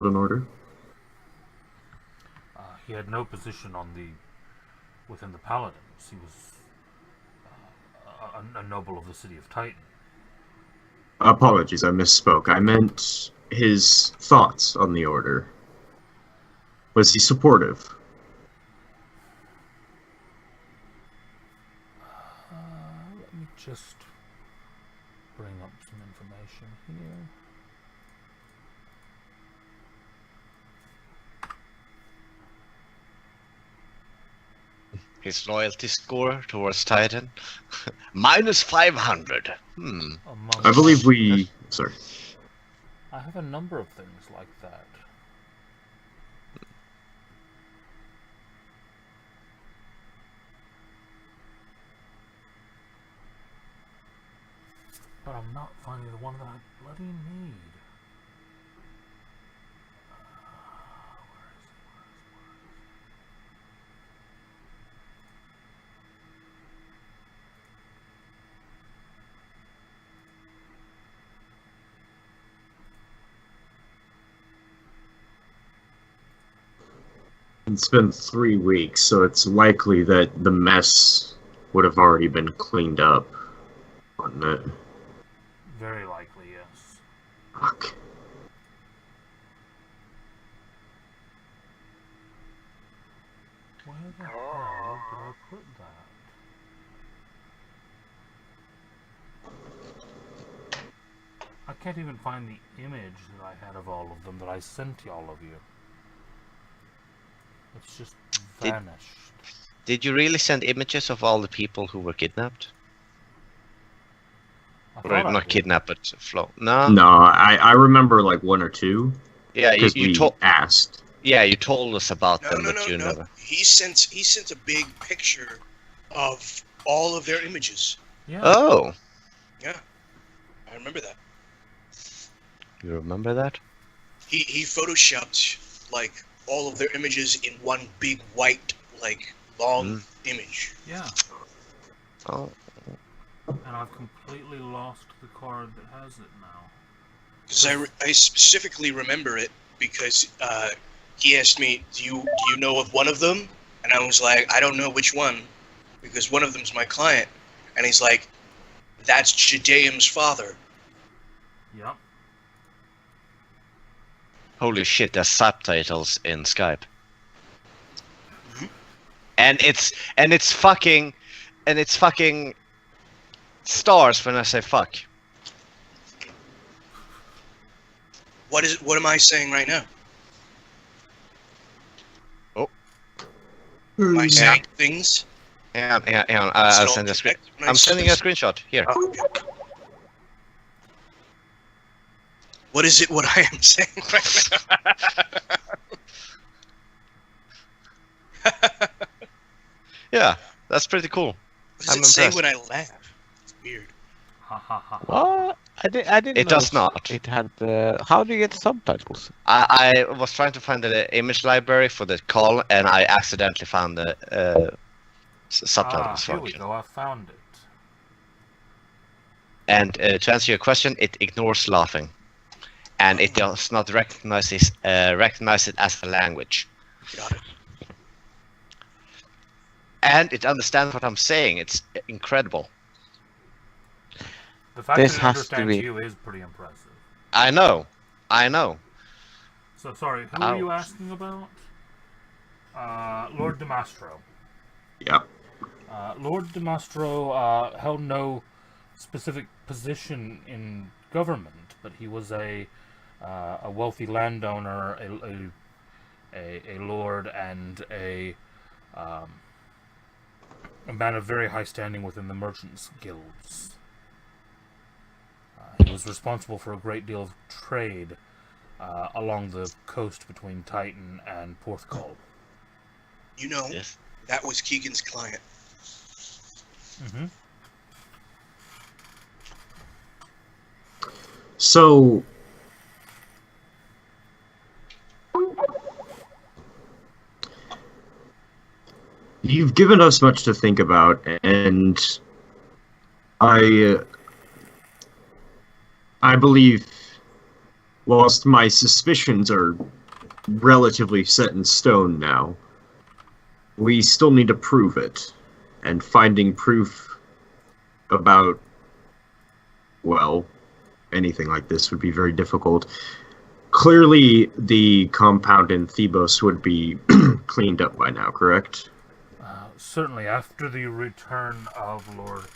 an order? He had no position within the Paladins. He was a noble of the city of Titan. Apologies, I misspoke. I meant his thoughts on the order. Was he supportive? Let me just bring up some information here. His loyalty score towards Titan? Minus 500. I believe we... Sorry. I have a number of things like that. But I'm not finding the one that I bloody need. It's been 3 weeks, so it's likely that the mess would have already been cleaned up, wouldn't it? Very likely, yes. Fuck. Where the hell did I put that? I can't even find the image that I had of all of them that I sent to all of you. It's just vanished. Did you really send images of all the people who were kidnapped? Or not kidnapped, but flown? No? No, I remember like 1 or 2. Yeah, you asked. Yeah, you told us about them, but you No. never. He sent a big picture of all of their images. Yeah. Oh. Yeah, I remember that. You remember that? He photoshopped like all of their images in one big white, like long image. Yeah. Oh. And I've completely lost the card that has it now. Because I specifically remember it because he asked me, do you know of one of them? And I was like, I don't know which one, because one of them's my client. And he's like, that's Judeum's father. Yep. Holy shit, there's subtitles in Skype. And it's fucking stars when I say fuck. What am I saying right now? Oh. Am I saying things? Hang on. I'll send a screen. I'm sending a screenshot here. Oh, okay. What is it? What I am saying right now? Yeah, that's pretty cool. What does it say when I laugh? It's weird. Ha ha ha. What? I didn't. It does not. It had. How do you get subtitles? I was trying to find the image library for the call, and I accidentally found the subtitles Here we function. go. I found it. And to answer your question, it ignores laughing, and it does not recognize it as a language. Got it. And it understands what I'm saying. It's incredible. The fact This that it has to understands be- you is pretty impressive. I know. So sorry, who were you asking about? Lord Demastro. Yeah. Lord Demastro held no specific position in government, but he was a wealthy landowner, a lord, and a man of very high standing within the merchants' guilds. He was responsible for a great deal of trade along the coast between Titan and Porthcawl. You know, Yes. that was Keegan's client. Mm-hmm. So... You've given us much to think about, and I believe whilst my suspicions are relatively set in stone now, we still need to prove it. And finding proof about, well, anything like this would be very difficult. Clearly, the compound in Thebos would be cleaned up by now, correct? Certainly, after the return of Lord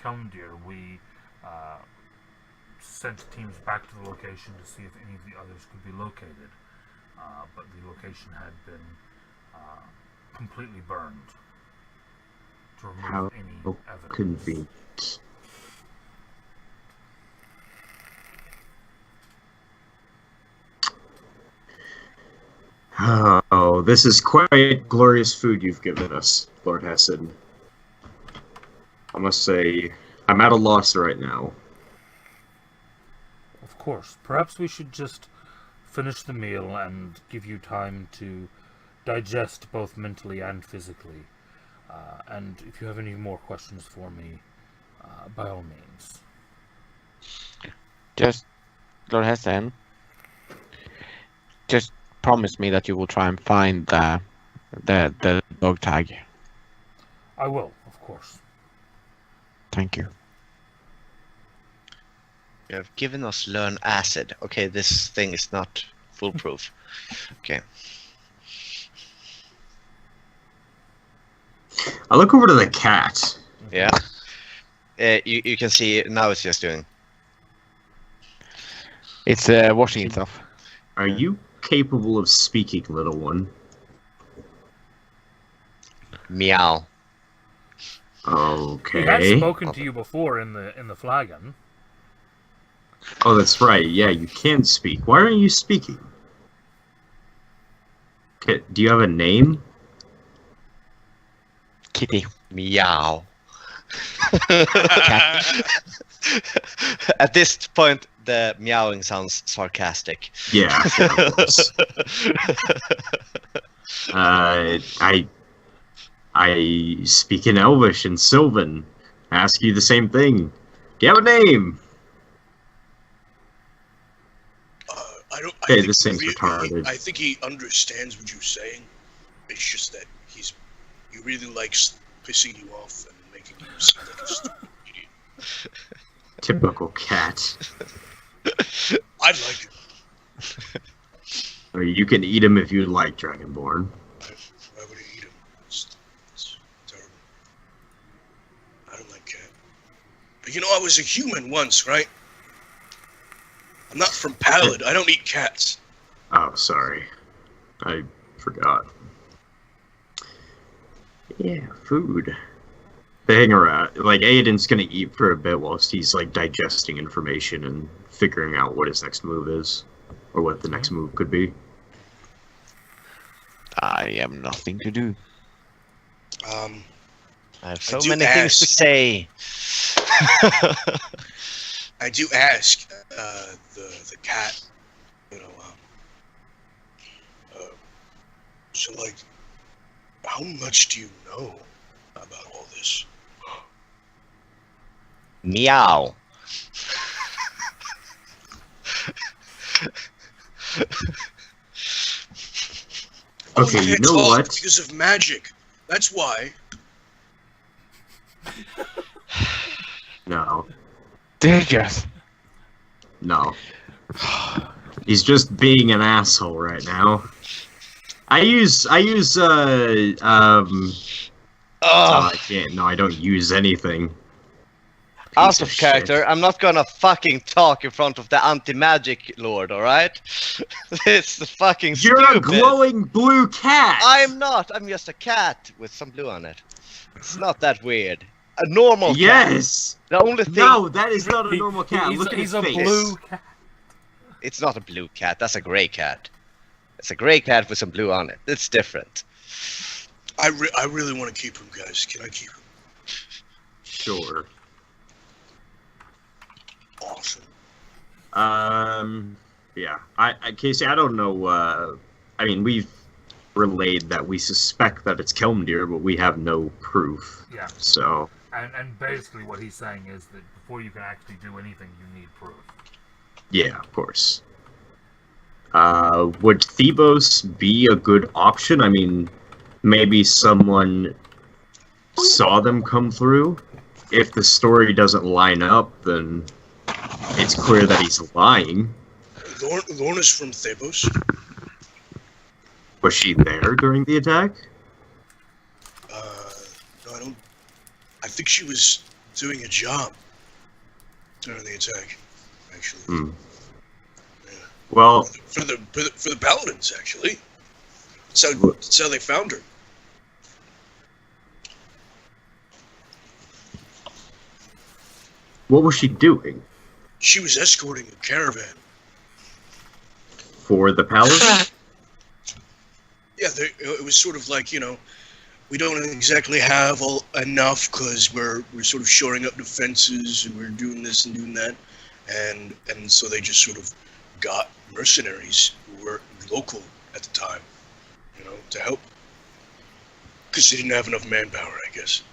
Kelmdir, we sent teams back to the location to see if any of the others could be located. But the location had been completely burned to remove How any evidence. convenient. Oh, this is quite glorious food you've given us, Lord Hessen. I must say, I'm at a loss right now. Of course. Perhaps we should just finish the meal and give you time to digest both mentally and physically. And if you have any more questions for me, by all means. Just, Lord Hessen, just promise me that you will try and find the dog tag. I will, of course. Thank you. You have given us learn acid. Okay, this thing is not foolproof. Okay. I look over to the cat. Yeah. You can see now it's just doing. It's washing itself. Are you capable of speaking, little one? Meow. He has Okay. spoken to you before in the flagon. Oh, that's right. Yeah, you can speak. Why aren't you speaking? Okay, do you have a name? Kitty. Meow. At this point, the meowing sounds sarcastic. Yeah, of course. I speak in Elvish and Sylvan. I ask you the same thing. Do you have a name? Hey, this thing's retarded. I think he understands what you're saying. It's just that he really likes pissing you off and making you sound like a stupid idiot. Typical cat. I'd like it. Or you can eat him if you like, Dragonborn. Why would I eat him? It's terrible. I don't like cat. But you know, I was a human once, right? I'm not from Palad. I don't eat cats. Oh, sorry. I forgot. Yeah, food. They hang around. Like, Aiden's gonna eat for a bit whilst he's, like, digesting information and figuring out what his next move is. Or what the next move could be. I have nothing to do. I have so do many things to say. I do ask the cat, you know, so like, how much do you know about all this? Meow. Okay, you know talk what? Because of magic. That's why. No. Dangerous. No. He's just being an asshole right now. I can't. No, I don't use anything. Out Piece of of character, shit. I'm not gonna fucking talk in front of the anti-magic lord, alright? It's fucking You're stupid. a glowing blue cat! I'm not, I'm just a cat with some blue on it. It's not that weird. A normal cat. Yes! The only thing... No, that is not a normal cat. Look at He's his a face. blue cat. It's not a blue cat, that's a grey cat. It's a grey cat with some blue on it. It's different. I really want to keep him, guys. Can I keep him? Sure. Awesome. Yeah. Casey, I don't know, I mean, we've relayed that we suspect that it's Kelmdir, but we have no proof. Yeah. So, And basically what he's saying is that before you can actually do anything, you need proof. yeah, of course. Would Thebos be a good option? I mean, maybe someone saw them come through. If the story doesn't line up, then it's clear that he's lying. Lorna's from Thebos. Was she there during the attack? No, I don't. I think she was doing a job during the attack, actually. Hmm. Well, For the Paladins, actually. That's how they found her. what was she doing? She was escorting a caravan. For the palace? Yeah, it was sort of like, we don't exactly have enough because we're sort of shoring up defenses and we're doing this and doing that, and so they just sort of got mercenaries who were local at the time, to help, because they didn't have enough manpower, I guess.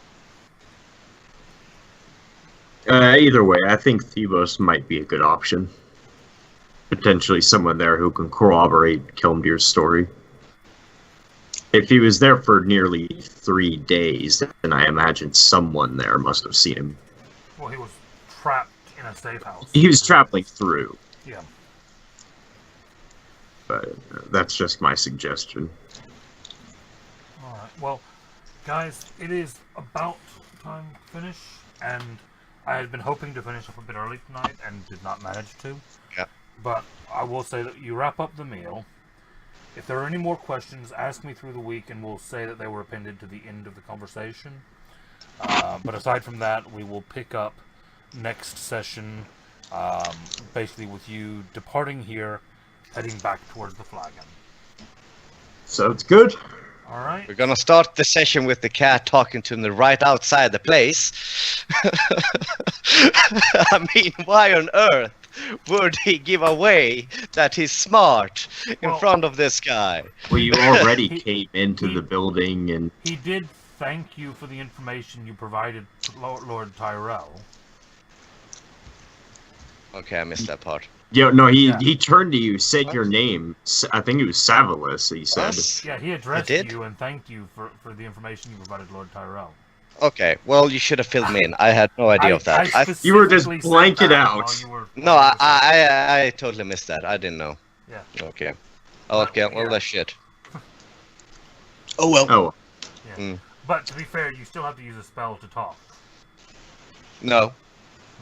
Either way, I think Thebos might be a good option. Potentially someone there who can corroborate Kelmdir's story. If he was there for nearly 3 days, then I imagine someone there must have seen him. Well, he was trapped in a safe house. He was traveling through. Yeah. But that's just my suggestion. Alright, well, guys, it is about time to finish, and I had been hoping to finish up a bit early tonight and did not manage to. Yeah. But I will say that you wrap up the meal. If there are any more questions, ask me through the week, and we'll say that they were appended to the end of the conversation. But aside from that, we will pick up next session, basically with you departing here, heading back towards the flagon. Sounds good. All right. We're gonna start the session with the cat talking to him right outside the place. I mean, why on earth would he give away that he's smart in front of this guy? Well, you already came into the building and... He did thank you for the information you provided to Lord Tyrell. Okay, I missed that part. Yeah, no, he turned to you, said your name. I think it was Savalis, he said. Yes. Yeah, he addressed you and thanked you for the information you provided Lord Tyrell. Okay, well, you should have filled me in. I had no idea of that. You were just blanking out. No, I totally missed that. I didn't know. Yeah. Okay. Okay, well, that's shit. Oh, well. Oh. Yeah. Mm. But to be fair, you still have to use a spell to talk. No.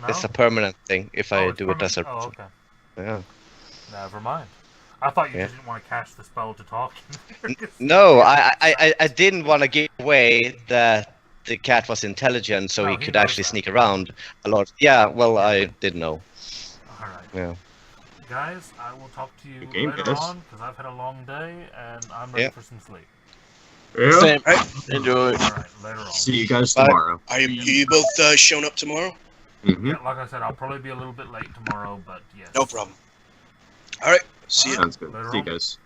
No? It's a permanent thing if I it's do it as a... Oh, okay. Yeah. Never mind. I thought you didn't want to cast the spell to talk. No, I didn't want to give away that the cat was intelligent, so he could actually sneak around a lot. Yeah, well, I did know. Alright. Yeah. Guys, I will talk to you game, later guys. on, because I've had a long day, and I'm ready for some sleep. Yeah. Same. Enjoy. Alright, later on. See you guys Bye. tomorrow. Are you both showing up tomorrow? Mm-hmm. Yeah, like I said, I'll probably be a little bit late tomorrow, but yes. No problem. All right. See you. Sounds good. Later See you on. guys.